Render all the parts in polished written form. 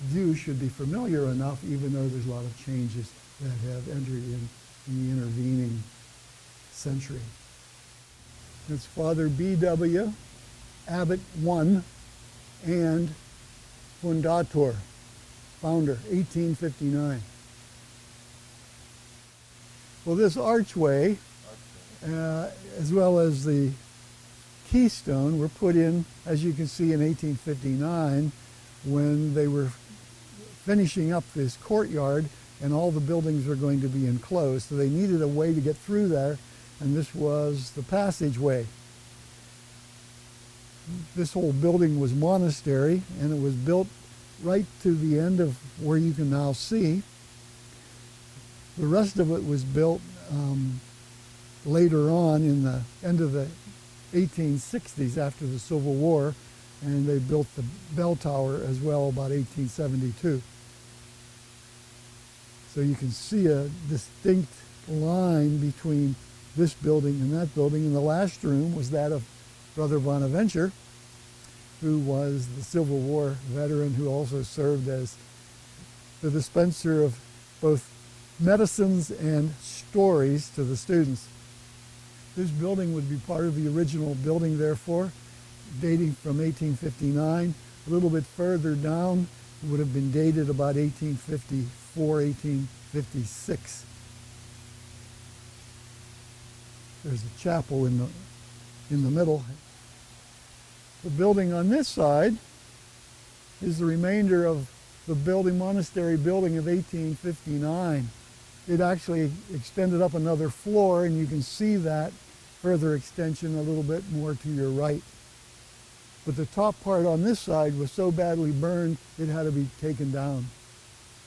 view should be familiar enough, even though there's a lot of changes that have entered in the intervening century. It's Father B.W., Abbot I, and Fundator, founder, 1859. Well, this archway, as well as the keystone, were put in, as you can see, in 1859, when they were finishing up this courtyard and all the buildings were going to be enclosed. So they needed a way to get through there, and this was the passageway. This whole building was monastery, and it was built right to the end of where you can now see. The rest of it was built later on in the end of the 1860s after the Civil War, and they built the bell tower as well about 1872. So you can see a distinct line between this building and that building, and the last room was that of Brother Bonaventure, who was the Civil War veteran who also served as the dispenser of both medicines and stories to the students. This building would be part of the original building, therefore, dating from 1859. A little bit further down, it would have been dated about 1854, 1856. There's a chapel in the middle. The building on this side is the remainder of the monastery building of 1859. It actually extended up another floor, and you can see that further extension a little bit more to your right. But the top part on this side was so badly burned, it had to be taken down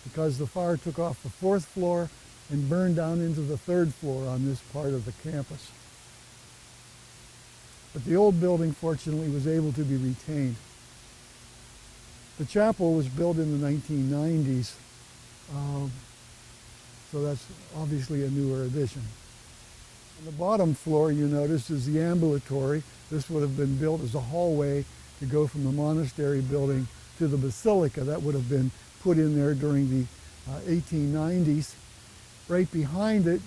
because the fire took off the 4th floor and burned down into the 3rd floor on this part of the campus. But the old building, fortunately, was able to be retained. The chapel was built in the 1990s, so that's obviously a newer addition. On the bottom floor, you notice, is the ambulatory. This would have been built as a hallway to go from the monastery building to the basilica. That would have been put in there during the 1890s. Right behind it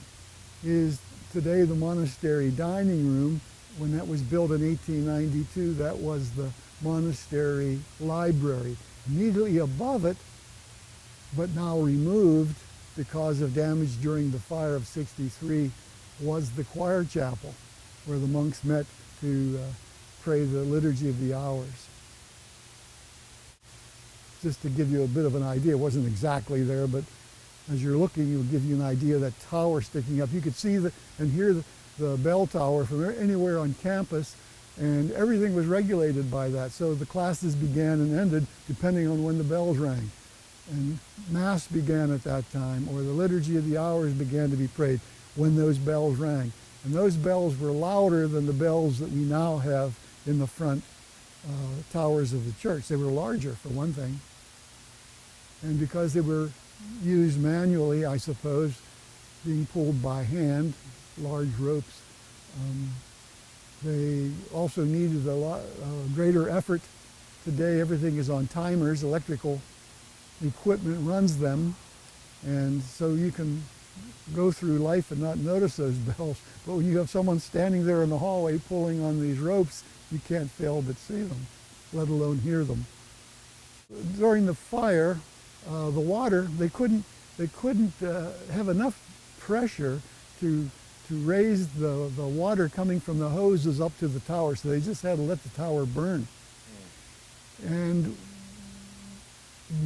is today the monastery dining room. When that was built in 1892, that was the monastery library. Immediately above it, but now removed because of damage during the fire of '63, was the choir chapel, where the monks met to pray the Liturgy of the Hours. Just to give you a bit of an idea, it wasn't exactly there, but as you're looking, it will give you an idea of that tower sticking up. You could see and hear the bell tower from anywhere on campus, and everything was regulated by that. So the classes began and ended depending on when the bells rang. And Mass began at that time, or the Liturgy of the Hours began to be prayed when those bells rang. And those bells were louder than the bells that we now have in the front towers of the church. They were larger, for one thing. And because they were used manually, I suppose, being pulled by hand, large ropes, they also needed a greater effort. Today, everything is on timers. Electrical equipment runs them, and so you can go through life and not notice those bells. But when you have someone standing there in the hallway pulling on these ropes, you can't fail but see them, let alone hear them. During the fire, the water, they couldn't have enough pressure to raise the water coming from the hoses up to the tower, so they just had to let the tower burn. And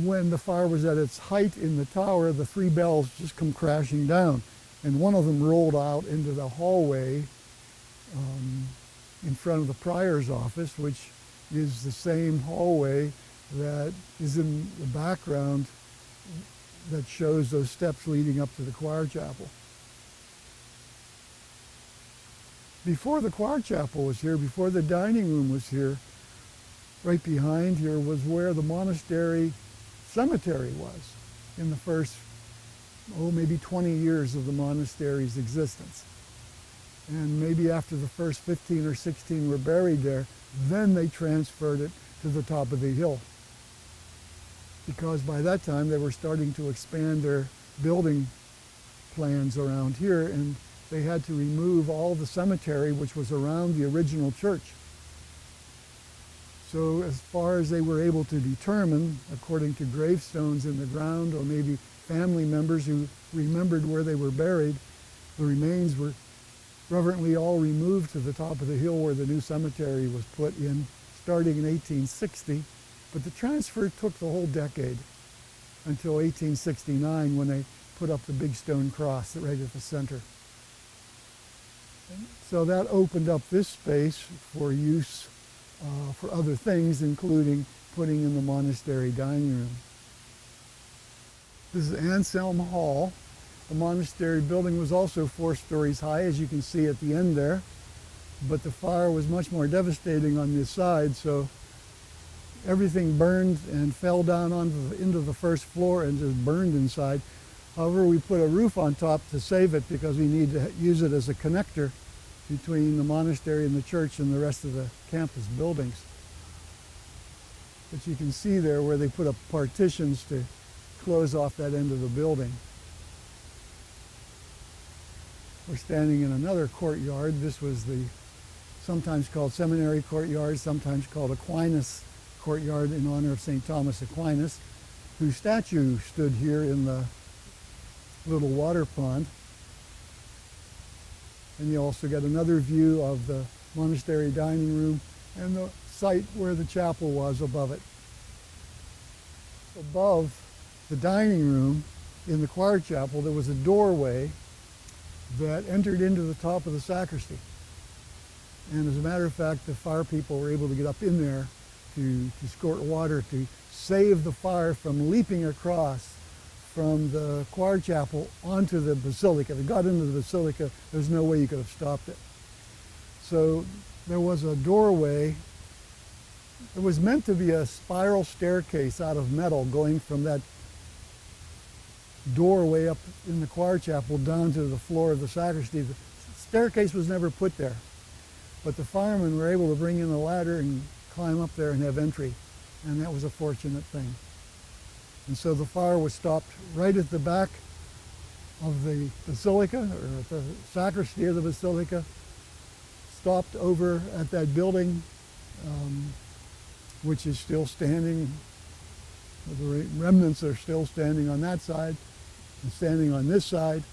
when the fire was at its height in the tower, the 3 bells just come crashing down, and one of them rolled out into the hallway in front of the prior's office, which is the same hallway that is in the background that shows those steps leading up to the choir chapel. Before the choir chapel was here, before the dining room was here, right behind here was where the monastery cemetery was in the first, maybe 20 years of the monastery's existence. And maybe after the first 15 or 16 were buried there, then they transferred it to the top of the hill. because by that time they were starting to expand their building plans around here, and they had to remove all the cemetery which was around the original church. So as far as they were able to determine, according to gravestones in the ground or maybe family members who remembered where they were buried, the remains were reverently all removed to the top of the hill where the new cemetery was put in, starting in 1860. But the transfer took the whole decade until 1869 when they put up the big stone cross right at the center. So that opened up this space for use for other things, including putting in the monastery dining room. This is Anselm Hall. The monastery building was also 4 stories high, as you can see at the end there, but the fire was much more devastating on this side, so everything burned and fell down into the first floor and just burned inside. However, we put a roof on top to save it because we need to use it as a connector between the monastery and the church and the rest of the campus buildings. But you can see there where they put up partitions to close off that end of the building. We're standing in another courtyard. This was the sometimes called Seminary Courtyard, sometimes called Aquinas Courtyard in honor of St. Thomas Aquinas, whose statue stood here in the little water pond. And you also get another view of the monastery dining room and the site where the chapel was above it. Above the dining room in the choir chapel, there was a doorway that entered into the top of the sacristy. And as a matter of fact, the fire people were able to get up in there to squirt water to save the fire from leaping across from the choir chapel onto the basilica. If it got into the basilica, there's no way you could have stopped it. So there was a doorway. It was meant to be a spiral staircase out of metal going from that doorway up in the choir chapel down to the floor of the sacristy. The staircase was never put there, but the firemen were able to bring in a ladder and climb up there and have entry, and that was a fortunate thing. And so the fire was stopped right at the back of the basilica, or at the sacristy of the basilica, stopped over at that building, which is still standing. The remnants are still standing on that side and standing on this side.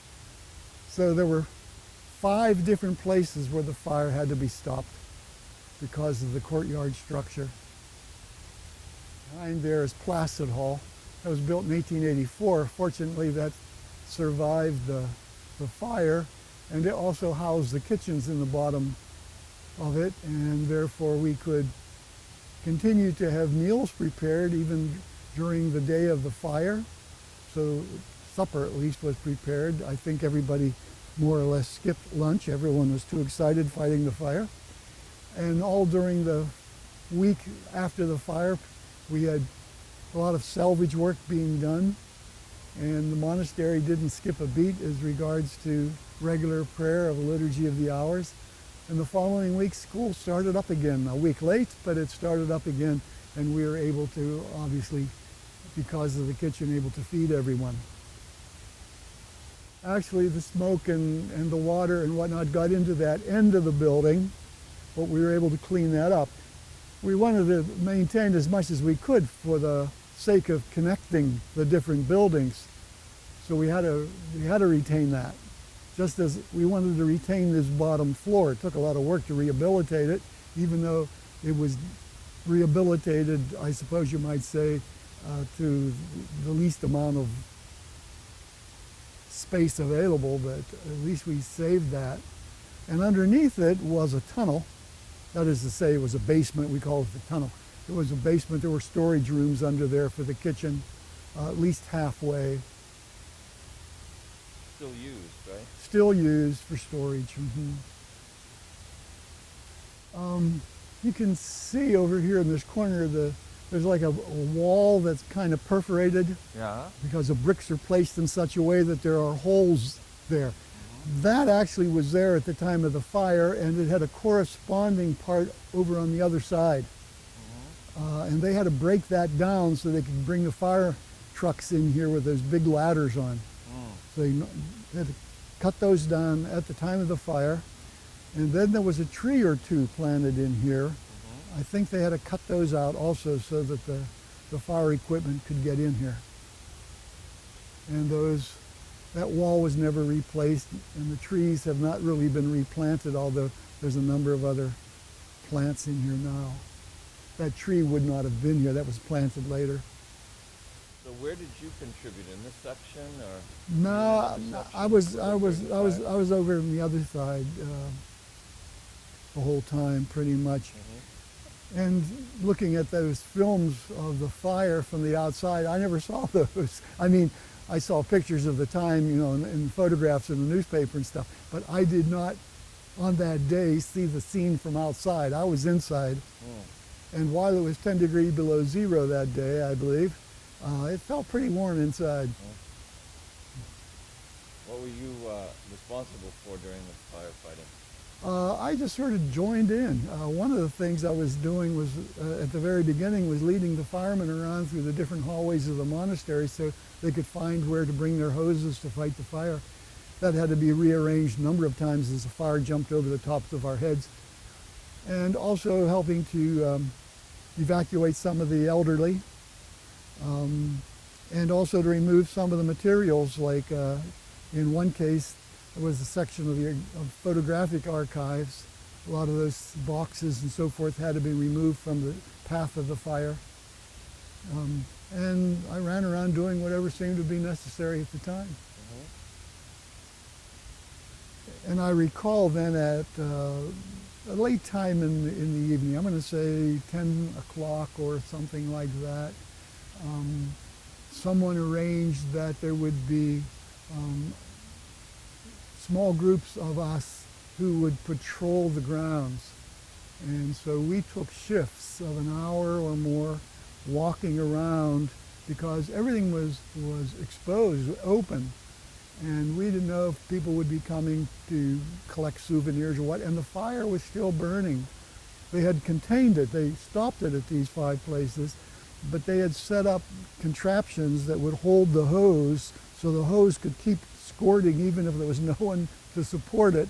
So there were 5 different places where the fire had to be stopped because of the courtyard structure. Behind there is Placid Hall. That was built in 1884. Fortunately, that survived the fire, and it also housed the kitchens in the bottom of it, and therefore we could continue to have meals prepared even during the day of the fire. So supper at least was prepared. I think everybody more or less skipped lunch. Everyone was too excited fighting the fire. And all during the week after the fire, we had a lot of salvage work being done, and the monastery didn't skip a beat as regards to regular prayer of the Liturgy of the Hours. And the following week, school started up again, a week late, but it started up again, and we were able to, obviously, because of the kitchen, able to feed everyone. Actually, the smoke and the water and whatnot got into that end of the building, but we were able to clean that up. We wanted to maintain as much as we could for the sake of connecting the different buildings. So we had to retain that. Just as we wanted to retain this bottom floor. It took a lot of work to rehabilitate it, even though it was rehabilitated, I suppose you might say, to the least amount of space available, but at least we saved that. And underneath it was a tunnel. That is to say, it was a basement. We call it the tunnel. It was a basement. There were storage rooms under there for the kitchen, at least halfway. Still used, right? Still used for storage. You can see over here in this corner, there's like a wall that's kind of perforated. Yeah. Because the bricks are placed in such a way that there are holes there. That actually was there at the time of the fire, and it had a corresponding part over on the other side. And they had to break that down so they could bring the fire trucks in here with those big ladders on. So they had to cut those down at the time of the fire. And then there was a tree or two planted in here. I think they had to cut those out also so that the fire equipment could get in here. And that wall was never replaced, and the trees have not really been replanted, although there's a number of other plants in here now. That tree would not have been here. That was planted later. So where did you contribute, in this section, or? No, I was over on the other side the whole time, pretty much. And looking at those films of the fire from the outside, I never saw those. I mean, I saw pictures of the time, you know, and photographs in the newspaper and stuff, but I did not, on that day, see the scene from outside. I was inside. And while it was 10 degrees below zero that day, I believe, it felt pretty warm inside. What were you responsible for during the firefighting? I just sort of joined in. One of the things I was doing was, at the very beginning, was leading the firemen around through the different hallways of the monastery so they could find where to bring their hoses to fight the fire. That had to be rearranged a number of times as the fire jumped over the tops of our heads. And also helping to evacuate some of the elderly, and also to remove some of the materials, like in one case, there was a section of photographic archives. A lot of those boxes and so forth had to be removed from the path of the fire. And I ran around doing whatever seemed to be necessary at the time. And I recall then at a late time in the evening, I'm going to say 10 o'clock or something like that, someone arranged that there would be small groups of us who would patrol the grounds. And so we took shifts of an hour or more walking around because everything was exposed, open. And we didn't know if people would be coming to collect souvenirs or what, and the fire was still burning. They had contained it. They stopped it at these 5 places, but they had set up contraptions that would hold the hose so the hose could keep squirting even if there was no one to support it.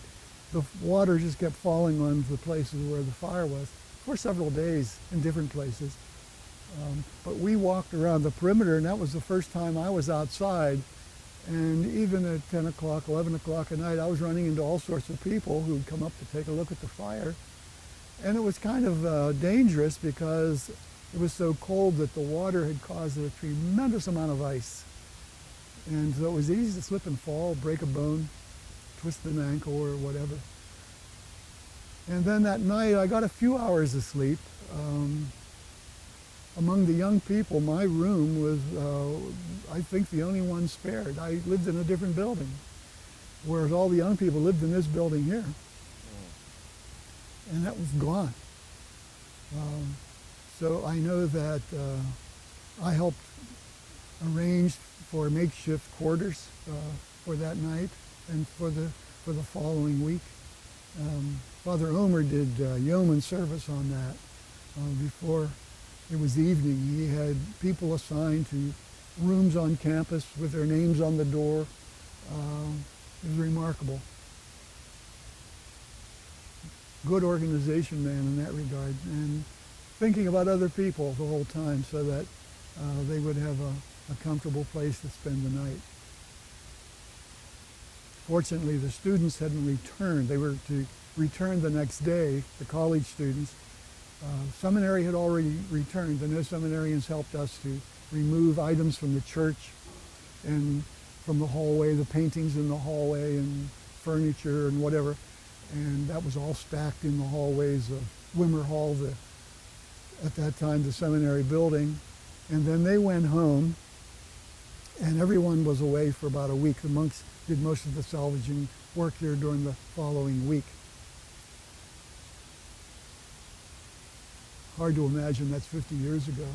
The water just kept falling on the places where the fire was for several days in different places. But we walked around the perimeter, and that was the first time I was outside. And even at 10 o'clock, 11 o'clock at night, I was running into all sorts of people who would come up to take a look at the fire. And it was kind of dangerous because it was so cold that the water had caused a tremendous amount of ice. And so it was easy to slip and fall, break a bone, twist an ankle or whatever. And then that night, I got a few hours of sleep. Among the young people, my room was, I think, the only one spared. I lived in a different building, whereas all the young people lived in this building here. And that was gone. So I know that I helped arrange for makeshift quarters for that night and for the following week. Father Omer did yeoman service on that before it was evening. He had people assigned to rooms on campus with their names on the door. It was remarkable. Good organization man in that regard, and thinking about other people the whole time so that they would have a comfortable place to spend the night. Fortunately, the students hadn't returned. They were to return the next day, the college students. Seminary had already returned. The no seminarians helped us to remove items from the church and from the hallway, the paintings in the hallway and furniture and whatever. And that was all stacked in the hallways of Wimmer Hall, at that time the seminary building. And then they went home, and everyone was away for about a week. The monks did most of the salvaging work here during the following week. Hard to imagine that's 50 years ago.